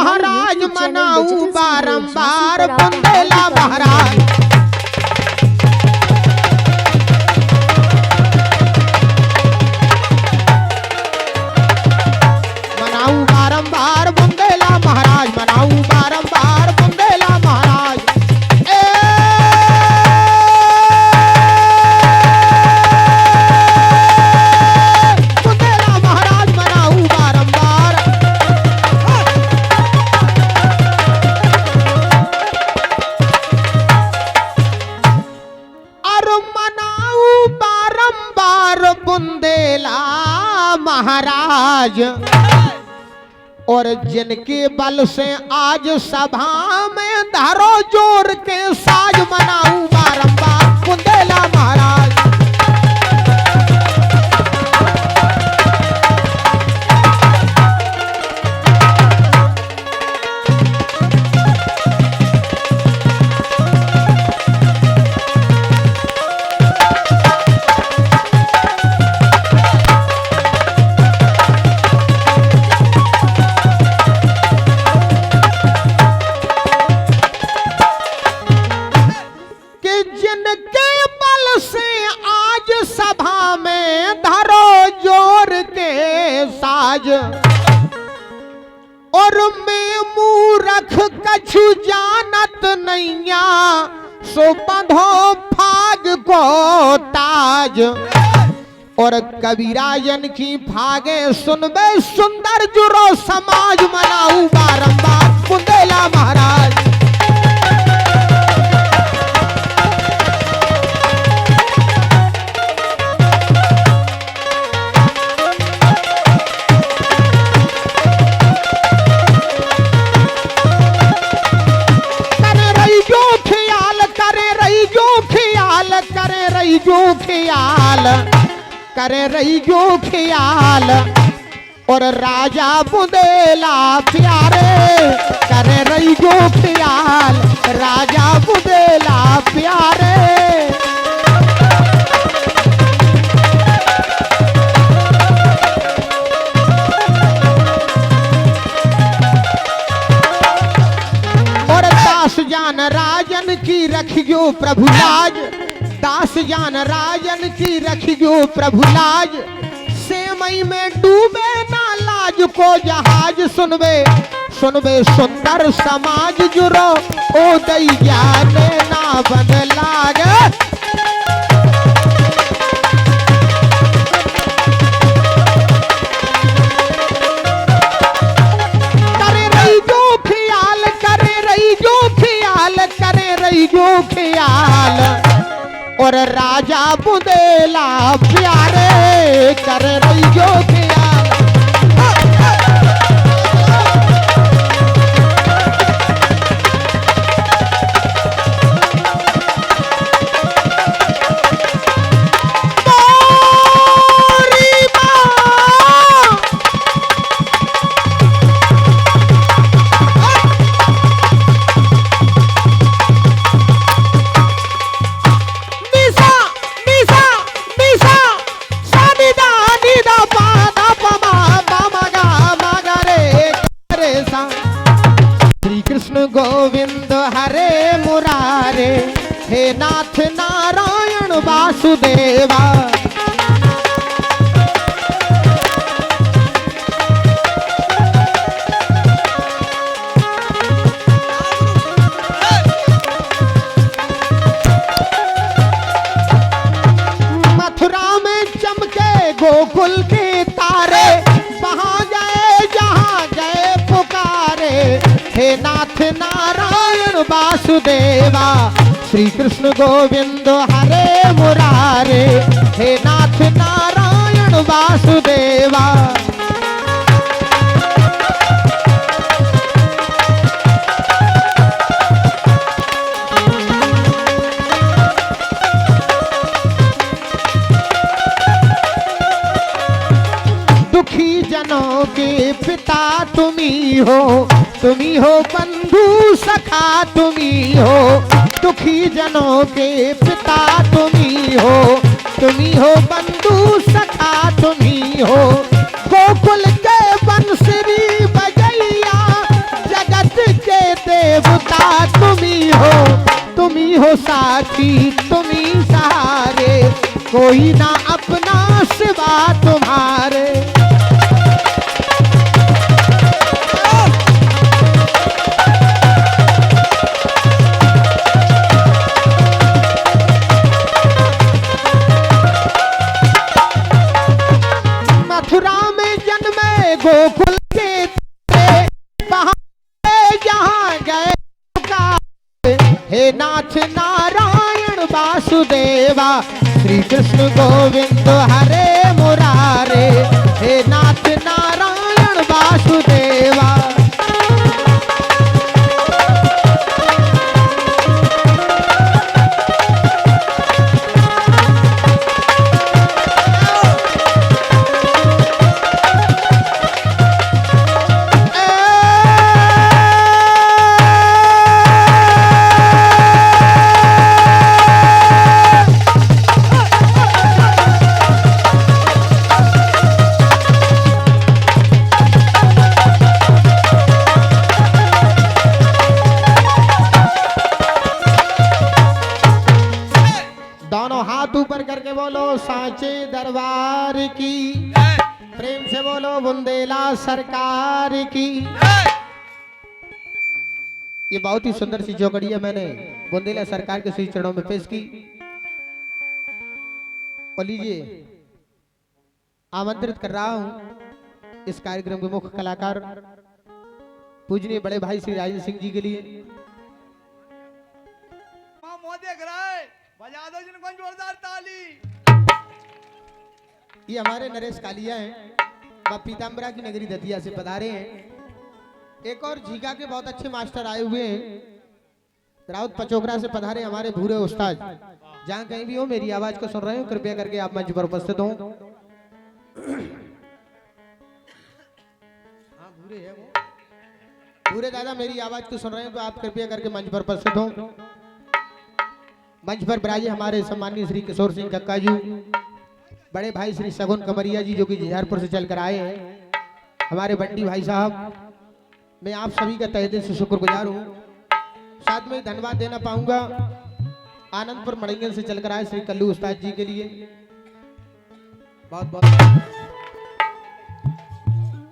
महाराज मनाऊ बारंबार बुंदेला महाराज। मनाऊ बारंबार बुंदेला महाराज, मनाऊ बारंबार बुंदेला महाराज। बुंदेला महाराज मनाऊ बारंबार। और मनाऊ बारंबार बुंदेला महाराज। और जिनके बल से आज सभा में धरो जोर के साज, मनाऊ बारंबार बुंदेला महाराज। जिनके बल से आज सभा में धरो जोर के साज। और मैं मूरख कछु जानत नैया, सो बंधो फाग को ताज। और कबीराजन की फागे सुनबे सुंदर जुरो समाज, मनाऊ बारंबार बुंदेला महाराज। करे रही जो ख्याल। और राजा बुंदेला प्यारे, करे रही जो ख्याल। राजा बुंदेला प्यारे। और दास जान राजन की रखियो प्रभु लाज। दास जान राजन की रखियो प्रभु लाज। सेमई में डूबे ना लाज को जहाज, सुनबे सुनबे सुंदर समाज जुरो ओ दैया ने ना बदलाग। करे रही जो ख्याल, करे रही जो ख्याल, करे रही जो ख्याल। और राजा बुंदेला प्यारे, कर रही जो ख्याल। गोविंद हरे मुरारे, हे नाथ नारायण वासुदेवा। मथुरा में चमके गोकुल के तारे, वहां गए जहां गए पुकारे। हे नाथ नारायण वासुदेवा, श्री कृष्ण गोविंद हरे मुरारे। हे नाथ नारायण वासुदेवा। दुखी जनों के पिता तुम्ही हो, तुम्ही हो बंधु सखा तुम्ही हो। दुखी जनों के पिता तुम्ही हो, तुम्ही हो बंधु सखा तुम्ही हो। गोकुल के बंसरी बजैया, जग साथी तुम्ही सहारे, कोई ना अपना सिवा तुम्हारे। मथुरा में जन्मे गोकुल के जहाँ गए, हे नाथ नारायण वासुदेवा, श्री कृष्ण गोविंद हरे मुरारे, हे नाथ नारायण वासुदेवा। ऊपर करके बोलो सांचे दरबार की, प्रेम से बोलो बुंदेला सरकार की। ये बहुत ही सुंदर सी चौकड़ी है, मैंने बुंदेला सरकार के श्री चरणों में पेश की। और लीजिए आमंत्रित कर रहा हूं इस कार्यक्रम के मुख्य कलाकार पूजनीय बड़े भाई श्री राजेंद्र सिंह जी के लिए। बजा दो जिनको जोरदार ताली। ये हमारे नरेश कालिया हैं, वह पीताम्बरा की नगरी दतिया से पधारे हैं। एक और झीका के बहुत अच्छे मास्टर आए हुए हैं, राउत पचोकरा से पधारे हमारे भूरे उस्ताद। जहां कहीं भी हो मेरी आवाज को सुन रहे हो, कृपया करके आप मंच पर उपस्थित हो। हाँ भूरे है वो, भूरे दादा मेरी आवाज को सुन रहे हैं तो आप कृपया करके मंच पर उपस्थित हो। मंच पर विराजे हमारे सम्मानीय श्री किशोर सिंह कक्का जी, बड़े भाई श्री सगुन कमरिया जी जो कि झंझारपुर से चलकर आए हैं, हमारे बंटी भाई साहब। मैं आप सभी का तहे दिल से शुक्रगुजार हूँ। साथ में धन्यवाद देना पाऊंगा आनंदपुर मड़िंगन से चलकर आए श्री कल्लू उस्ताद जी के लिए। बहुत बहुत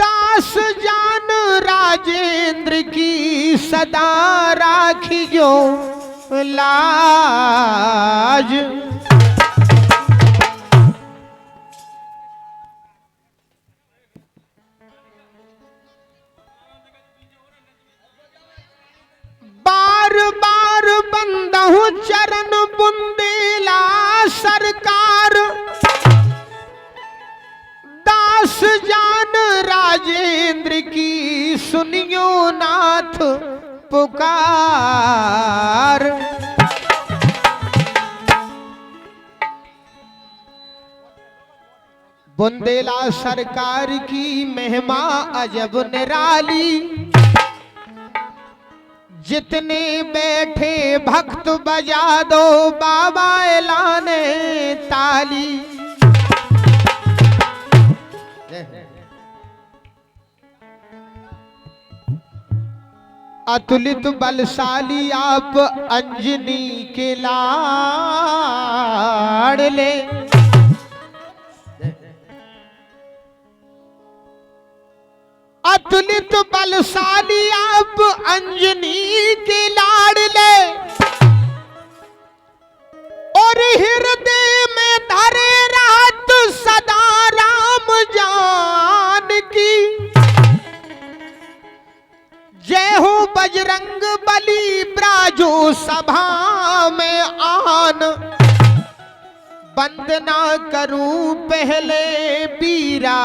दास जान राजेंद्र की सदा राखी जो लाज, बार बार बंदहु चरण बुंदेला सरकार, दास जान राजेंद्र की सुनियो नाथ पुकार। बुंदेला सरकार की महिमा अजब निराली, जितने बैठे भक्त बजा दो बाबा ऐलाने ताली। अतुलित बलशाली आप अंजनी के लाडले, अतुलित बलशाली आप अंजनी के लाडले, और हृदय में धरे रहत सदा राम जान की। जय हो बजरंग बली ब्राजो सभा में आन, वंदना करूं पहले पीरा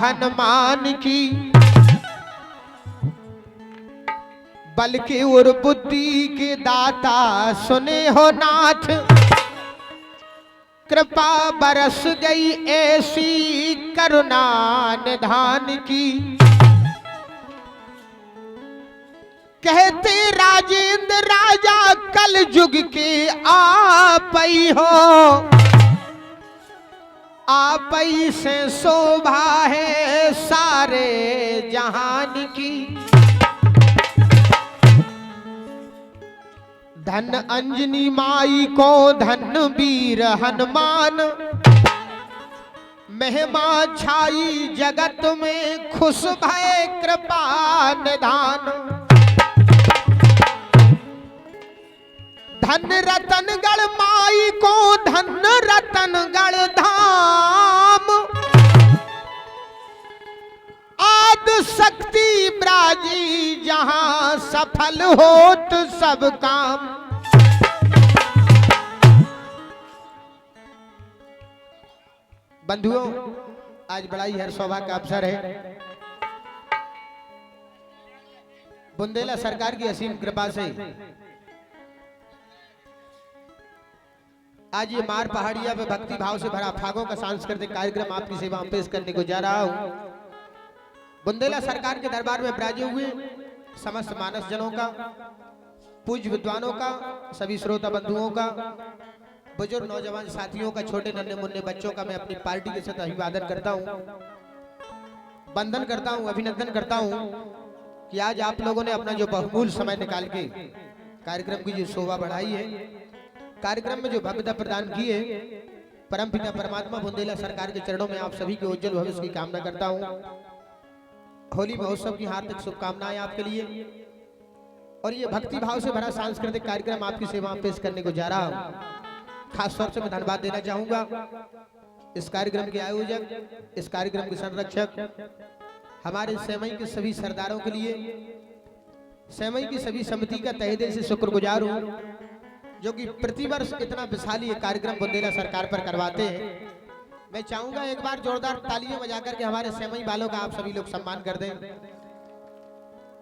हनुमान की। बल के और बुद्धि के दाता सुने हो नाथ, कृपा बरस गई ऐसी करुणा निधान की। कहते राजेंद्र राजा कल युग के आपई हो, आपई से शोभा है सारे जहान की। धन अंजनी माई को धन वीर हनुमान, महिमा छाई जगत में खुश भय कृपा निधान। धन रतनगढ़ माई को धन रतनगढ़ धाम, आद शक्ति ब्राजी जहां सफल होत सब काम। बंधुओं, आज बड़ा ही हर सौभाग्य का अवसर है। बुंदेला सरकार की असीम कृपा से आज ये मार पहाड़िया पे भक्ति भाव से भरा फागों का सांस्कृतिक कार्यक्रम आपकी सेवा में पेश करने को जा रहा हूं। बुंदेला सरकार के दरबार में विराजे हुए समस्त मानस जनों का, पूज्य विद्वानों का, सभी श्रोता बंधुओं का, बुजुर्ग नौजवान साथियों का, छोटे नन्हे मुन्ने बच्चों का मैं अपनी पार्टी के साथ अभिवादन करता हूं, वंदन करता हूं, अभिनंदन करता हूं कि आज आप लोगों ने अपना जो बहुमूल्य समय निकाल के कार्यक्रम की जो शोभा बढ़ाई है, कार्यक्रम में जो भव्यता प्रदान की है, परमपिता परमात्मा बुंदेला सरकार के चरणों में आप सभी के उज्जवल भविष्य की कामना करता हूं। होली महोत्सव की हार्दिक शुभकामनाएं आपके लिए। और ये भक्ति भाव से भरा सांस्कृतिक कार्यक्रम आपकी सेवा में पेश करने को जा रहा हूं। खास तौर से मैं धन्यवाद देना चाहूंगा इस कार्यक्रम के आयोजक, इस कार्यक्रम के संरक्षक, हमारे सेमई के सभी सरदारों के लिए, सेमई की सभी समिति का तहे दिल से शुक्रगुजार हूं जो कि प्रतिवर्ष इतना विशाल ये कार्यक्रम बुंदेला सरकार पर करवाते हैं। मैं चाहूंगा एक बार जोरदार तालियां बजा करके हमारे सेमई वालों का आप सभी लोग सम्मान कर दें।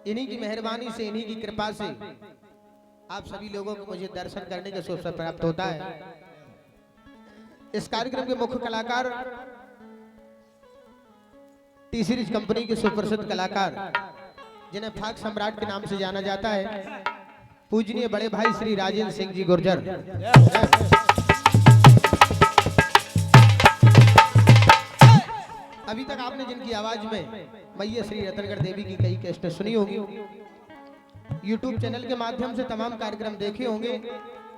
इन्हीं की मेहरबानी से, इन्हीं की कृपा से आप सभी लोगों को मुझे दर्शन करने का अवसर प्राप्त होता है। इस कार्यक्रम के मुख्य कलाकार टी सीरीज कंपनी के सुप्रसिद्ध कलाकार जिन्हें फाग सम्राट के नाम से जाना जाता है, पूजनीय बड़े भाई श्री राजेंद्र सिंह जी गुर्जर। अभी तक आपने जिनकी आवाज में मैया श्री रतनगढ़ देवी की कई कैसेट सुनी होगी, YouTube चैनल के माध्यम से तमाम कार्यक्रम देखे होंगे,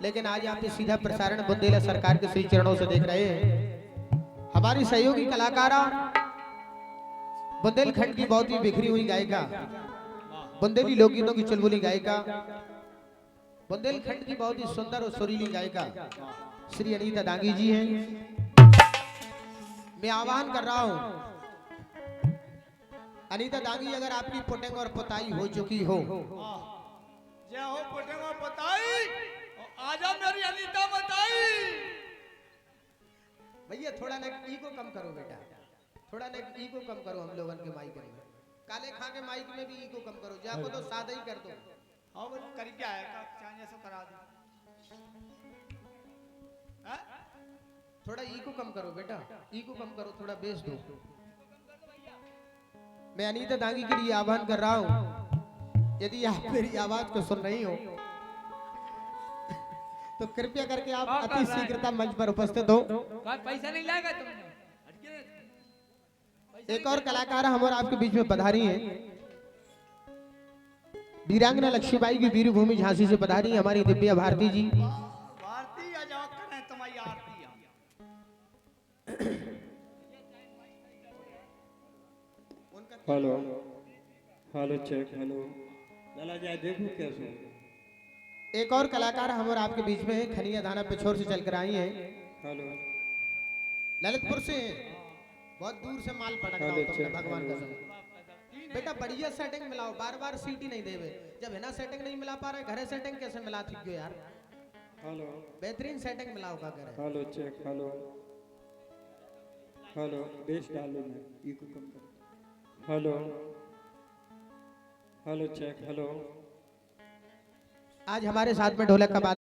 लेकिन आज आप सीधा प्रसारण बुंदेला सरकार के श्री चरणों से देख रहे हैं। हमारी सहयोगी कलाकारा, बुंदेलखंड की बहुत ही बिखरी हुई गायिका, बुंदेली लोकगीतों की चुलबुली गायिका, बुंदेलखंड की बहुत ही सुंदर और सुरीली गायिका श्री अनीता दांगी जी हैं। मैं आह्वान कर रहा हूं, अनीता दांगी, अगर आपकी पुटेंग और पुताई हो चुकी हो, जय हो पुटेंग और पुताई, आजा मेरी अनीता बताई। भैया थोड़ा ना ईगो कम करो बेटा, थोड़ा ना ईगो कम करो। हम लोगन के माइक में, काले खा के माइक में भी ईगो कम करो, जाको तो सादा ही कर दो। हाँ वो कर क्या है, चाहे सो करा दो। थोड़ा ईगो कम करो बेटा, ईगो कम करो, थोड़ा बेस दो। मैं अनीता दांगी के लिए आह्वान कर रहा हूं, यदि आप मेरी आवाज को सुन रही हो तो कृपया करके आप अति शीघ्रता मंच पर उपस्थित हो। पैसा नहीं लाएगा तुमने। एक और कलाकार हम और आपके बीच में पधारी हैं, वीरांगना लक्ष्मीबाई की वीरभूमि झांसी से पधारी हैं हमारी दिव्या भारती जी। भारती आ जाओ, करें तुम्हारी आरती। हेलो हेलो चेक, हेलो लाला जाए देखो कैसे। एक और कलाकार हम और आपके बीच में है, खनिया धाना पिछोर से चलकर आई हैं। हेलो ललितपुर से, बहुत दूर से माल पटकता हो तुमने, भगवान का समय। बेटा बढ़िया सेटिंग मिलाओ, बार बार सीटी नहीं देवे। जब है ना सेटिंग नहीं मिला पा रहे, घरे सेटिंग कैसे मिला थी क्यों यार। हेलो बेहतरीन सेटिंग मिलाओ का करे। Hello check, hello hello bass डालो ना, इको कम करो। Hello hello check, hello. आज हमारे साथ में ढोलक का